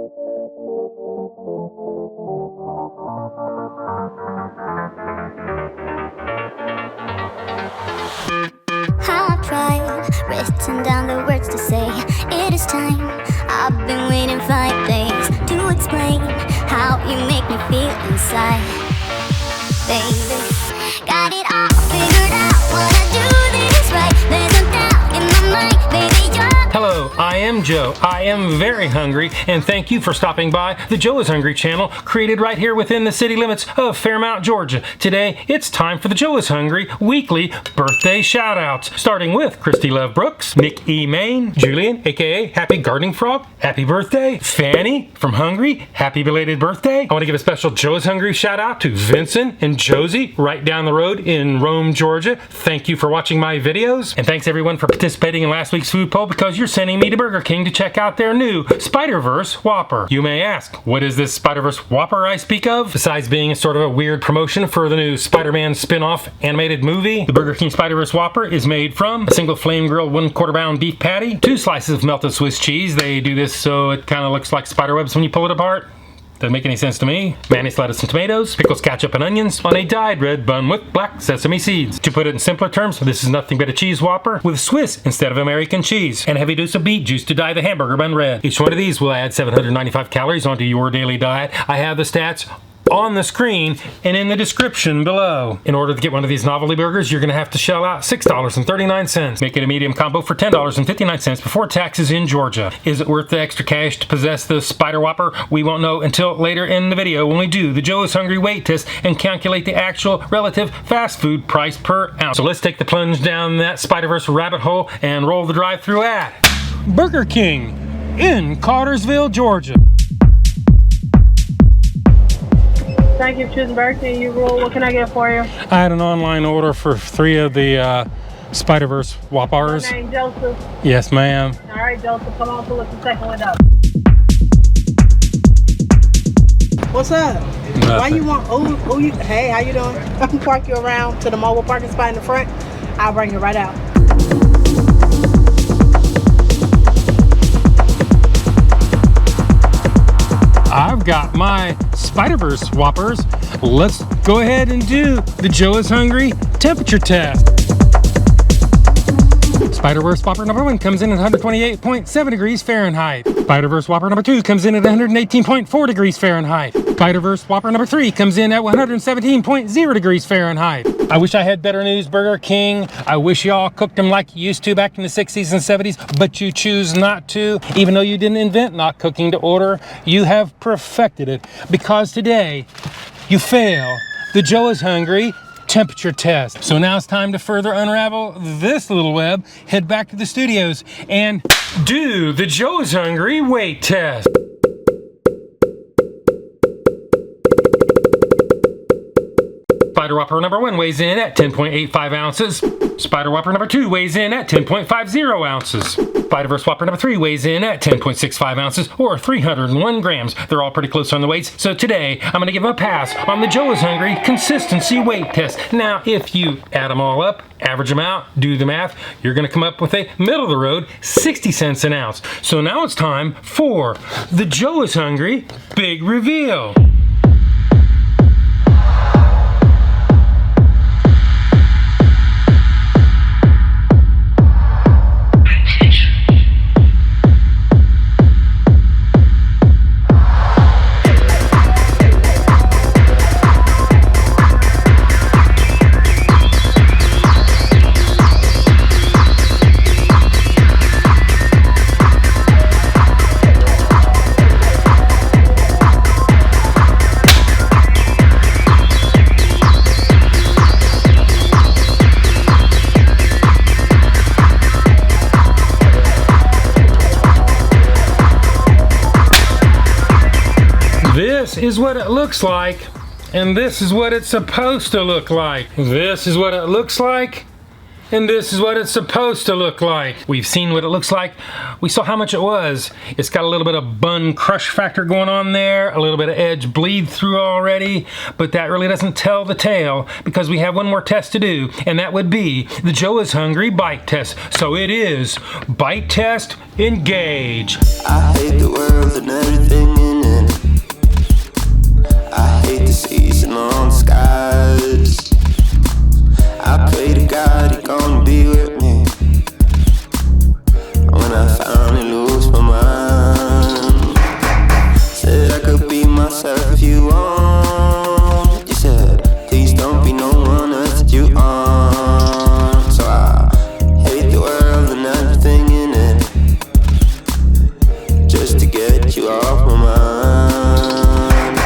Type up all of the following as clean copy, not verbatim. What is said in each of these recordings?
I've tried, written down the words to say. It is time, I've been waiting 5 days to explain how you make me feel inside. Baby, got it all figured out, wanna do this right. There's no doubt in my mind, baby, you're... Hello, I am Joe. I am very hungry, and thank you for stopping by the Joe is Hungry channel, created right here within the city limits of Fairmount, Georgia. Today, it's time for the Joe is Hungry weekly birthday shout-outs, starting with Christy Love Brooks, Nick E. Main, Julian, aka Happy Gardening Frog, happy birthday. Fanny from Hungry, happy belated birthday. I want to give a special Joe is Hungry shout-out to Vincent and Josie right down the road in Rome, Georgia. Thank you for watching my videos, and thanks everyone for participating in last week's food poll, because you're sending me to Burger King to check out their new Spider-Verse Whopper. You may ask, what is this Spider-Verse Whopper I speak of? Besides being sort of a weird promotion for the new Spider-Man spin-off animated movie, the Burger King Spider-Verse Whopper is made from a single flame-grilled 1/4 pound beef patty, 2 slices of melted Swiss cheese. They do this so it kind of looks like spiderwebs when you pull it apart. Doesn't make any sense to me. Mayonnaise, lettuce, and tomatoes, pickles, ketchup, and onions on a dyed red bun with black sesame seeds. To put it in simpler terms, this is nothing but a cheese Whopper with Swiss instead of American cheese, and a heavy dose of beet juice to dye the hamburger bun red. Each one of these will add 795 calories onto your daily diet. I have the stats on the screen and in the description below. In order to get one of these novelty burgers, you're going to have to shell out $6.39. Make it a medium combo for $10.59 before taxes in Georgia. Is it worth the extra cash to possess the Spider Whopper? We won't know until later in the video when we do the Joe is Hungry weight test and calculate the actual relative fast food price per ounce. So let's take the plunge down that Spider-Verse rabbit hole and roll the drive-thru at Burger King in Cartersville, Georgia. Thank you for choosing Burger King. You rule. What can I get for you? I had an online order for 3 of the Spider-Verse Whoppers. Your name, Joseph? Yes, ma'am. All right, Joseph. Come on, pull us the second one up. What's up? Nothing. Why you want... Hey, how you doing? I can park you around to the mobile parking spot in the front. I'll bring you right out. I've got my Spider-Verse Whoppers. Let's go ahead and do the Joe is Hungry temperature test. Spider-Verse Whopper number 1 comes in at 128.7 degrees Fahrenheit. Spider-Verse Whopper number 2 comes in at 118.4 degrees Fahrenheit. Spider-Verse Whopper number 3 comes in at 117.0 degrees Fahrenheit. I wish I had better news, Burger King. I wish y'all cooked them like you used to back in the 60s and 70s, but you choose not to. Even though you didn't invent not cooking to order, you have perfected it, because today you fail the Joe is Hungry temperature test. So now it's time to further unravel this little web, head back to the studios, and do the Joe is Hungry weight test. Spider Whopper number 1 weighs in at 10.85 ounces. Spider Whopper number 2 weighs in at 10.50 ounces. Spider-Verse Whopper number 3 weighs in at 10.65 ounces, or 301 grams. They're all pretty close on the weights, so today I'm going to give them a pass on the Joe is Hungry consistency weight test. Now, if you add them all up, average them out, do the math, you're going to come up with a middle of the road 60 cents an ounce. So now it's time for the Joe is Hungry big reveal. This is what it looks like, and this is what it's supposed to look like. This is what it looks like, and this is what it's supposed to look like. We've seen what it looks like. We saw how much it was. It's got a little bit of bun crush factor going on there, a little bit of edge bleed through already, but that really doesn't tell the tale, because we have one more test to do, and that would be the Joe is Hungry bite test. So it is bite test, engage. I hate the world and everything get you off my mind.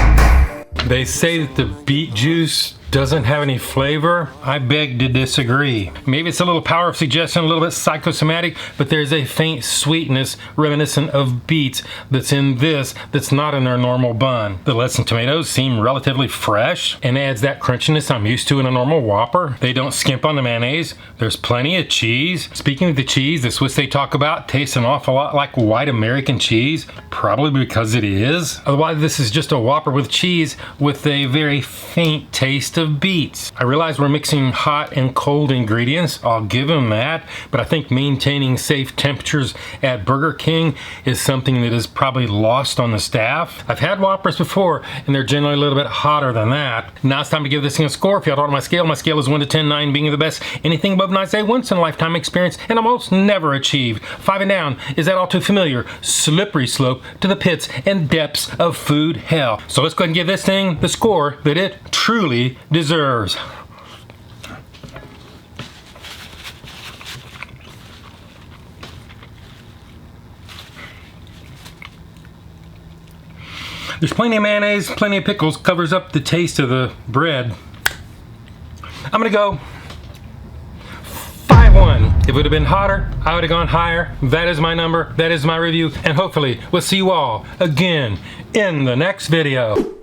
They say that the beet juice doesn't have any flavor. I beg to disagree. Maybe it's a little power of suggestion, a little bit psychosomatic, but there's a faint sweetness reminiscent of beets that's in this that's not in their normal bun. The lettuce and tomatoes seem relatively fresh and adds that crunchiness I'm used to in a normal Whopper. They don't skimp on the mayonnaise. There's plenty of cheese. Speaking of the cheese, the Swiss they talk about tastes an awful lot like white American cheese, probably because it is. Otherwise, this is just a Whopper with cheese with a very faint taste of beets. I realize we're mixing hot and cold ingredients. I'll give them that, but I think maintaining safe temperatures at Burger King is something that is probably lost on the staff. I've had Whoppers before, and they're generally a little bit hotter than that. Now it's time to give this thing a score. If y'all don't know my scale is 1 to 10, 9 being the best. Anything above 9 is a once in a lifetime experience and almost never achieved. 5 and down is that all too familiar slippery slope to the pits and depths of food hell. So let's go ahead and give this thing the score that it truly deserves. There's plenty of mayonnaise, plenty of pickles, covers up the taste of the bread. I'm gonna go 5-1. If it would have been hotter, I would have gone higher. That is my number, that is my review, and hopefully we'll see you all again in the next video.